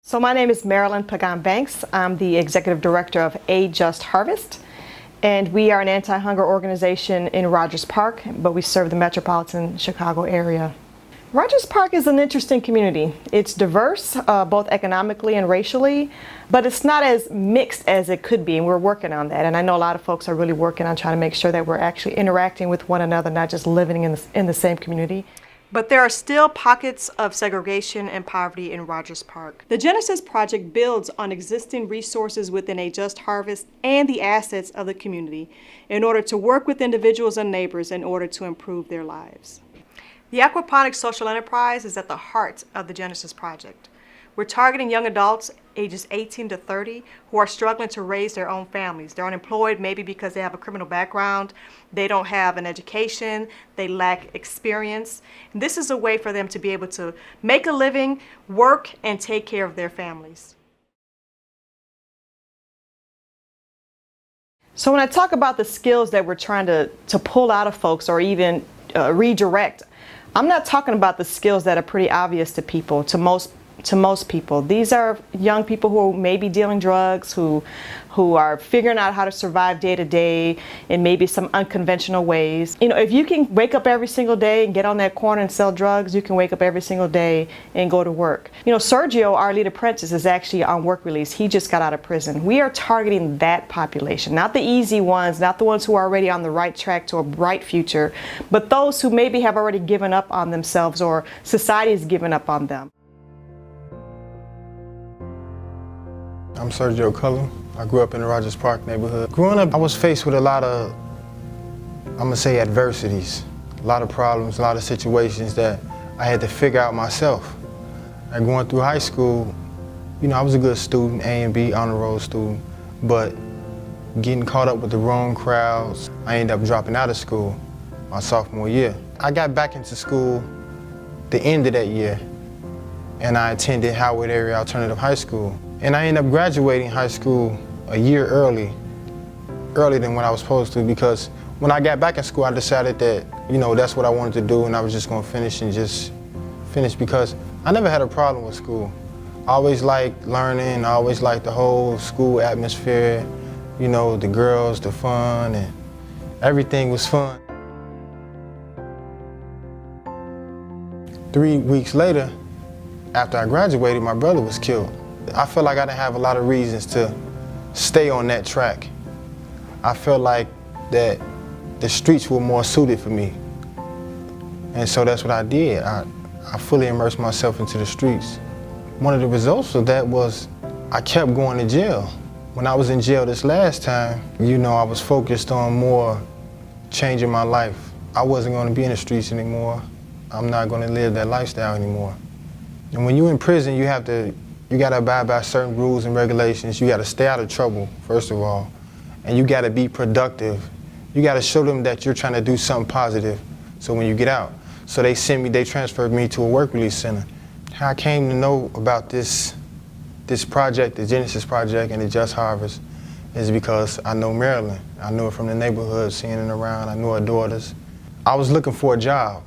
So my name is Marilyn Pagan-Banks. I'm the Executive Director of A Just Harvest, and we are an anti-hunger organization in Rogers Park, but we serve the metropolitan Chicago area. Rogers Park is an interesting community. It's diverse, both economically and racially, but it's not as mixed as it could be, and we're working on that. And I know a lot of folks are really working on trying to make sure that we're actually interacting with one another, not just living in the same community. But there are still pockets of segregation and poverty in Rogers Park. The Genesis Project builds on existing resources within A Just Harvest and the assets of the community in order to work with individuals and neighbors in order to improve their lives. The Aquaponics Social Enterprise is at the heart of the Genesis Project. We're targeting young adults ages 18 to 30 who are struggling to raise their own families. They're unemployed maybe because they have a criminal background, they don't have an education, they lack experience. And this is a way for them to be able to make a living, work, and take care of their families. So when I talk about the skills that we're trying to pull out of folks or even redirect, I'm not talking about the skills that are pretty obvious to people, to most people. These are young people who may be dealing drugs, who are figuring out how to survive day to day in maybe some unconventional ways. You know, if you can wake up every single day and get on that corner and sell drugs, you can wake up every single day and go to work. You know, Sergio, our lead apprentice, is actually on work release. He just got out of prison. We are targeting that population, not the easy ones, not the ones who are already on the right track to a bright future, but those who maybe have already given up on themselves or society has given up on them. I'm Sergio Cullum. I grew up in the Rogers Park neighborhood. Growing up, I was faced with a lot of, I'm gonna say, adversities, a lot of problems, a lot of situations that I had to figure out myself. And going through high school, you know, I was a good student, A and B, honor roll student, but getting caught up with the wrong crowds, I ended up dropping out of school my sophomore year. I got back into school the end of that year, and I attended Howard Area Alternative High School. And I ended up graduating high school a year earlier than what I was supposed to, because when I got back in school, I decided that, you know, that's what I wanted to do, and I was just gonna finish because I never had a problem with school. I always liked learning, I always liked the whole school atmosphere, you know, the girls, the fun, and everything was fun. 3 weeks later, after I graduated, my brother was killed. I felt like I didn't have a lot of reasons to stay on that track. I felt like that the streets were more suited for me. And so that's what I did. I fully immersed myself into the streets. One of the results of that was I kept going to jail. When I was in jail this last time, you know, I was focused on more changing my life. I wasn't going to be in the streets anymore. I'm not going to live that lifestyle anymore. And when you're in prison, you gotta abide by certain rules and regulations. You gotta stay out of trouble, first of all. And you gotta be productive. You gotta show them that you're trying to do something positive, so when you get out. So they transferred me to a work release center. How I came to know about this project, the Genesis Project and the Just Harvest, is because I know Marilyn. I knew her from the neighborhood, seeing her around. I knew her daughters. I was looking for a job.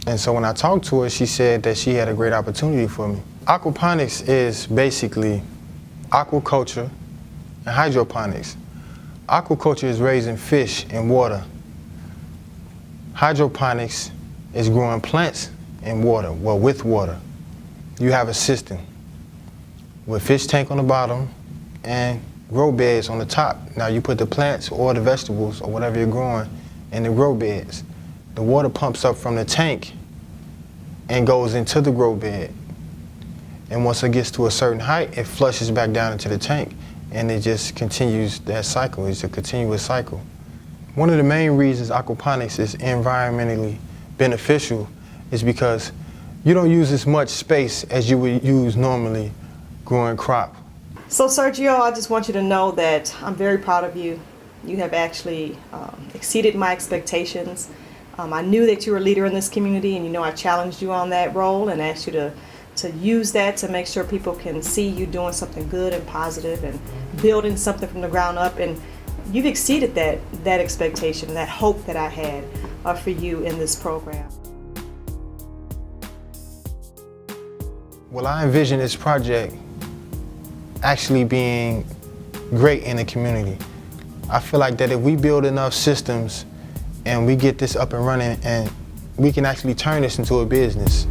And so when I talked to her, she said that she had a great opportunity for me. Aquaponics is basically aquaculture and hydroponics. Aquaculture is raising fish in water. Hydroponics is growing plants in water, well, with water. You have a system with fish tank on the bottom and grow beds on the top. Now you put the plants or the vegetables or whatever you're growing in the grow beds. The water pumps up from the tank and goes into the grow bed. And once it gets to a certain height, it flushes back down into the tank, and it just continues that cycle. It's a continuous cycle. One of the main reasons aquaponics is environmentally beneficial is because you don't use as much space as you would use normally growing crop. So Sergio, I just want you to know that I'm very proud of you. You have actually exceeded my expectations. I knew that you were a leader in this community, and you know I challenged you on that role and asked you to use that to make sure people can see you doing something good and positive and building something from the ground up. And you've exceeded that expectation, that hope that I had for you in this program. Well, I envision this project actually being great in the community. I feel like that if we build enough systems and we get this up and running, and we can actually turn this into a business.